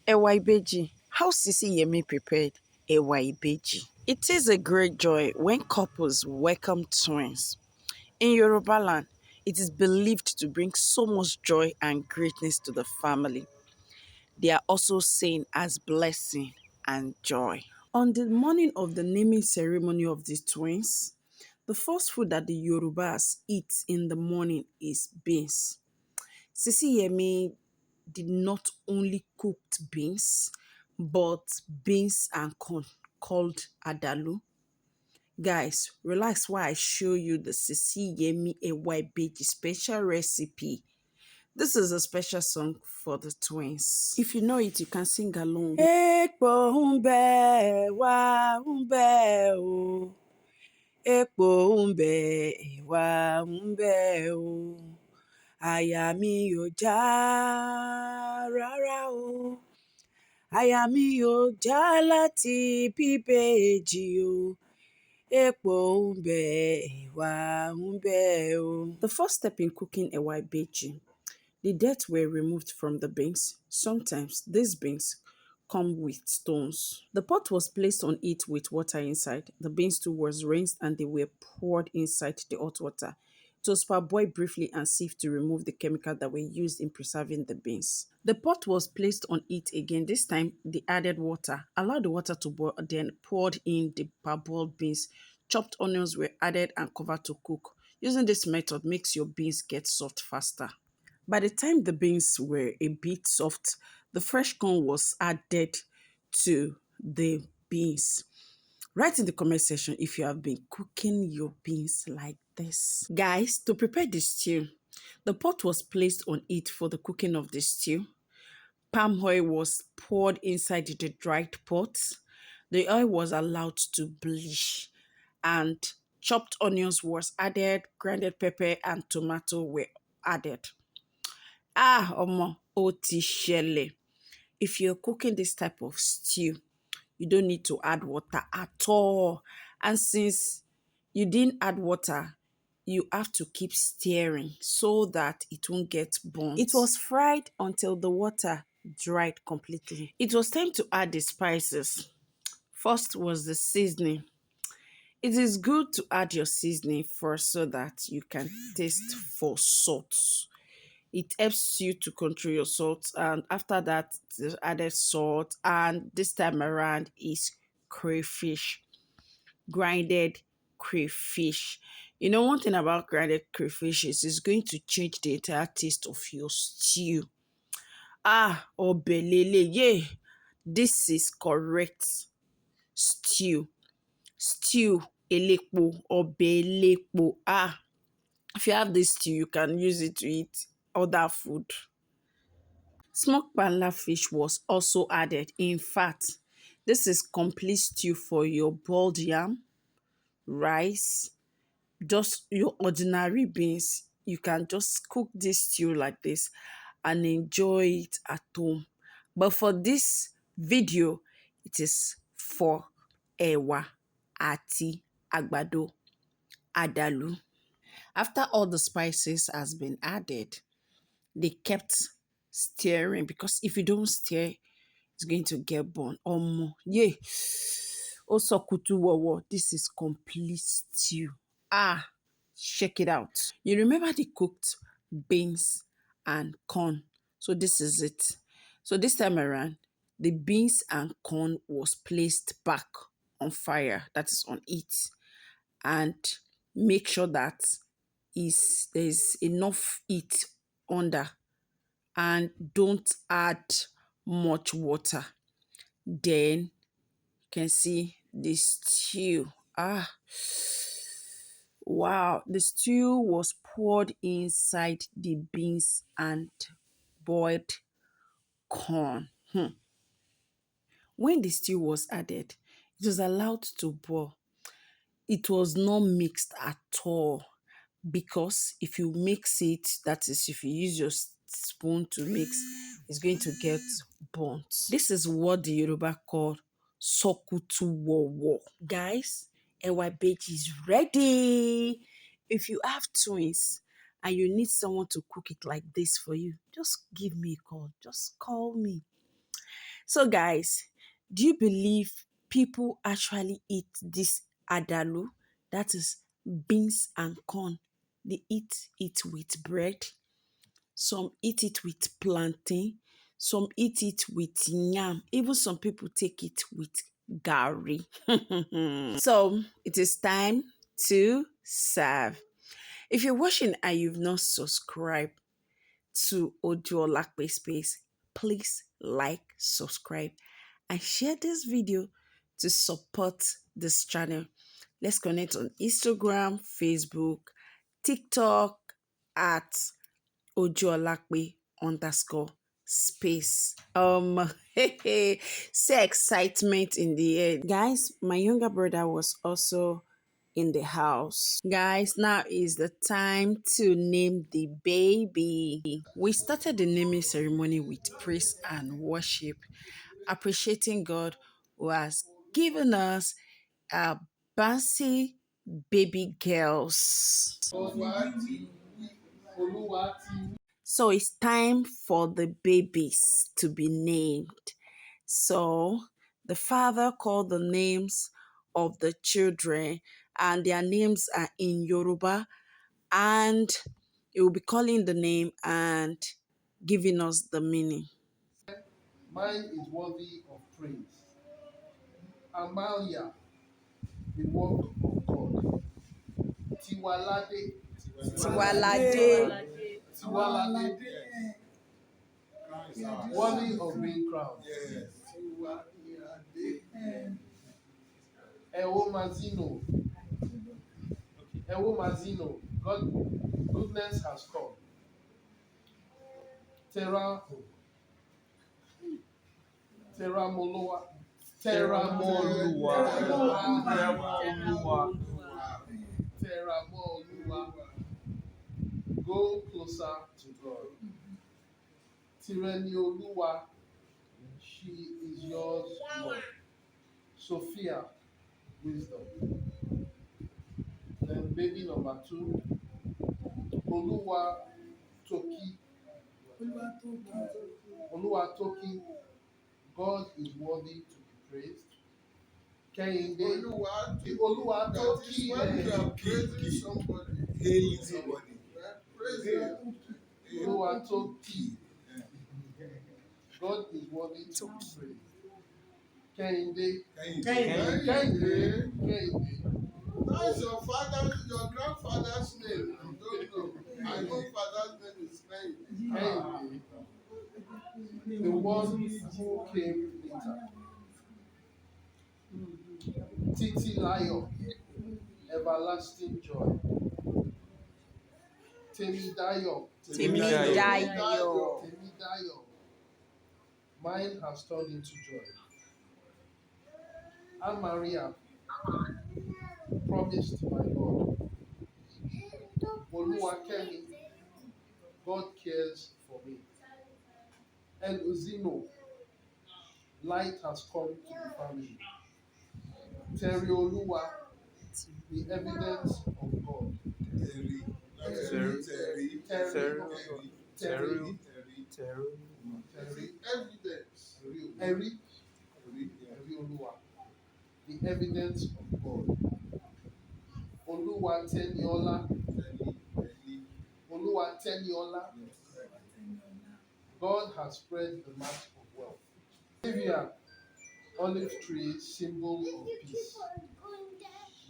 Ewa Ibeji. How Sisi Yemmie prepared Ewa Ibeji. It is a great joy when couples welcome twins. In Yoruba land, it is believed to bring so much joy and greatness to the family. They are also seen as blessing and joy. On the morning of the naming ceremony of the twins, the first food that the Yorubas eat in the morning is beans. Sisi Yemmie did not only cooked beans, but beans and corn called adalu. Guys, relax while I show you the Sisi Yemmie Ewa Ibeji special recipe. This is a special song for the twins. If you know it, you can sing along. Epo umbe wa umbe o. Epo umbe wa umbe o. Àyà mi ò já rárá o. Àyà mi ò já láti bíbèjì o. Epo ń bẹ, ẹ̀wà ń bẹ o. The first step in cooking Ewa Ibeji, the dirt were removed from the beans. Sometimes these beans come with stones. The pot was placed on it with water inside. The beans too was rinsed and they were poured inside the hot water. It was parboiled briefly and sieved to remove the chemical that were used in preserving the beans. The pot was placed on it again. This time, they added water. Allowed the water to boil, then poured in the parboiled beans. Chopped onions were added and covered to cook. Using this method makes your beans get soft faster. By the time the beans were a bit soft, the fresh corn was added to the beans. Write in the comment section if you have been cooking your beans like this. Guys, to prepare the stew, the pot was placed on it for the cooking of the stew. Palm oil was poured inside the dried pot. The oil was allowed to bleach and chopped onions was added, grinded pepper and tomato were added. Omo, ó ti ṣẹlẹ̀. If you're cooking this type of stew, you don't need to add water at all. And since you didn't add water, you have to keep stirring so that it won't get burnt. It was fried until the water dried completely. It was time to add the spices. First was the seasoning. It is good to add your seasoning first so that you can taste for salt. It helps you to control your salt, and after that, the added salt, and this time around is crayfish, grinded crayfish. You know, one thing about grinded crayfish is it's going to change the entire taste of your stew. Obelele, yeah, this is correct stew. Stew elepo, obelepo. If you have this stew, you can use it to eat other food. Smoked panla fish was also added. In fact, this is complete stew for your boiled yam, rice, just your ordinary beans. You can just cook this stew like this and enjoy it at home. But for this video, it is for Ewa àti àgbàdo adalu. After all the spices has been added, they kept stirring because if you don't stir, it's going to get burnt. Yeah. Also, kutu wowo. This is complete stew. Check it out. You remember the cooked beans and corn. So this is it. So this time around, the beans and corn was placed back on fire. That is on it. And make sure that there's enough heat under, and don't add much water. Then you can see the stew. Wow, the stew was poured inside the beans and boiled corn. When the stew was added, it was allowed to boil. It was not mixed at all, because if you mix it, that is, if you use your spoon to mix, it's going to get burnt. This is what the Yoruba call sokutu wowo. Guys, Ewa Ibeji is ready. If you have twins and you need someone to cook it like this for you, just give me a call. Just call me. So guys, do you believe people actually eat this adalu? That is beans and corn. They eat it with bread. Some eat it with plantain. Some eat it with yam. Even some people take it with gari. So it is time to serve. If you're watching and you've not subscribed to Ojuolakpe Space, please like, subscribe, and share this video to support this channel. Let's connect on Instagram, Facebook, TikTok at Ojuolakpe_space. Say excitement in the air. Guys, my younger brother was also in the house. Guys, now is the time to name the baby. We started the naming ceremony with praise and worship, appreciating God who has given us a bouncy baby girls. So it's time for the babies to be named. So the father called the names of the children, and their names are in Yoruba, and he will be calling the name and giving us the meaning. Mine is worthy of praise. Amalia, the work of God. Tiwalade, Tiwalade. Tiwalade, worthy of being crowned. Ewo Mazino, Ewo Mazino, God, goodness has come. Terra, Terra Moloa, Terra Moluwa, Terra Moluwa. Go closer to God. Tireni Oluwa, she is yours, Lord. Sophia, wisdom. Then baby number 2, Oluwa Toki. Oluwa Toki, God is worthy to be praised. Kehinde, Oluwa Toki. When you are praising somebody, hailing somebody, praise him. Oluwa Toki, God is worthy to be praised. Kehinde, Kehinde. That's your father, your grandfather's name. I don't know. My own father's name is Kehinde. The one who came later. Titi Lion, everlasting joy. Temidayo, Temidayo. Temidayo. Mine has turned into joy. And Maria, promised by God. Oluwakemi, God cares for me. And Uzino, light has come to the family. Terry Oluwa, the evidence of God. Terry, evidence. Terry Oluwa, the evidence of God. Oluwateniola, Oluwateniola, God has spread the mat of wealth. Olivia, olive tree, symbol of peace.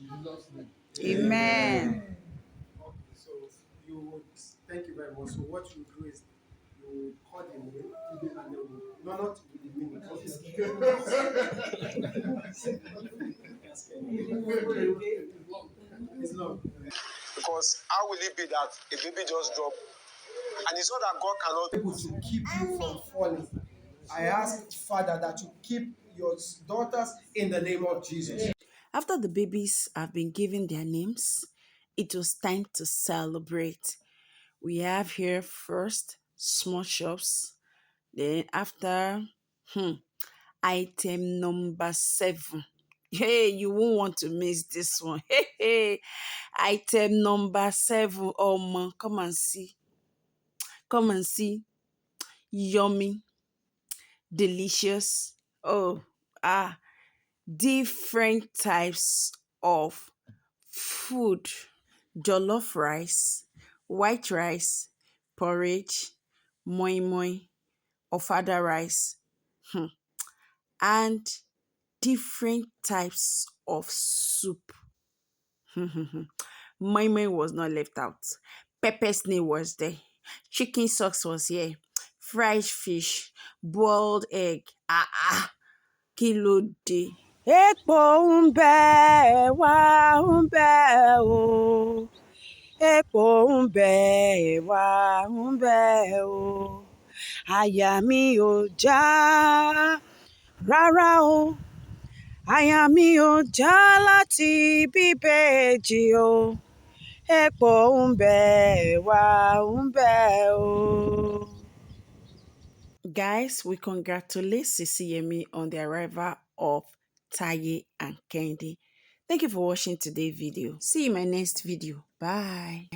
In Jesus' name. Amen. Okay, so you would thank you very much. So what you do is you call the name and then not with the meaning. It's long. Because how will it be that a baby just drop? And it's not that God cannot be able to keep you from falling. I ask Father that you keep your daughters in the name of Jesus. After the babies have been given their names, it was time to celebrate. We have here first small shops. Then after item number 7. Hey, you won't want to miss this one. Hey. Item number 7. Oh man, come and see. Come and see. Yummy. delicious. Oh, ah, different types of food: jollof rice, white rice, porridge, moi moi, ofada rice, and different types of soup. Moi moi was not left out. Pepper snail was there. Chicken sauce was here. Fried fish, boiled egg. Kí ló dé? Epo ń bẹ, ẹ̀wà ń bẹ o. Epo ń bẹ, ẹ̀wà ń bẹ o. Àyà mi ò já rárá o. Àyà mi ò já láti bíbèjì o. Epo ń bẹ, ẹ̀wà ń bẹ o. Guys, we congratulate Sisi Yemmie on the arrival of Taye and Kendi. Thank you for watching today's video. See you in my next video. Bye.